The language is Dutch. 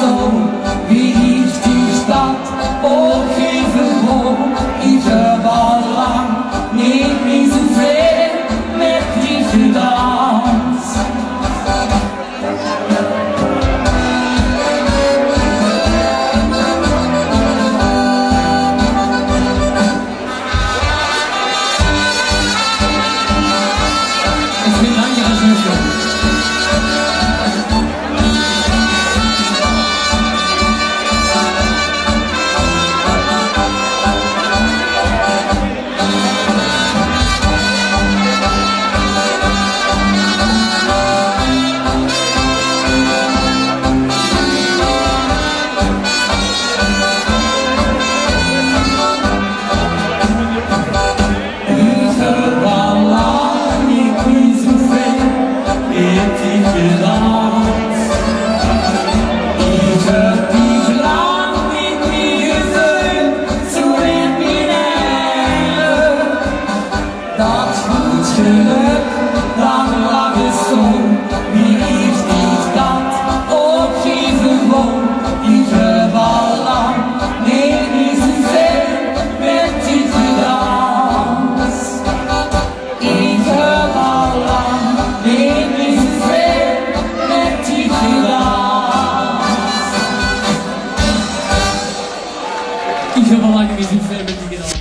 zo, wie is die stad ook even woon. Ik heb al lang niet meer zoveel met die gedans. Dat goed geluk, dan lag het zo. Wie is die stad ook even woon. Ik heb al lang niet zoveel met die gedans. Ik heb al lang niet zoveel met die gedans. Ik heb al lang niet zoveel met die gedans.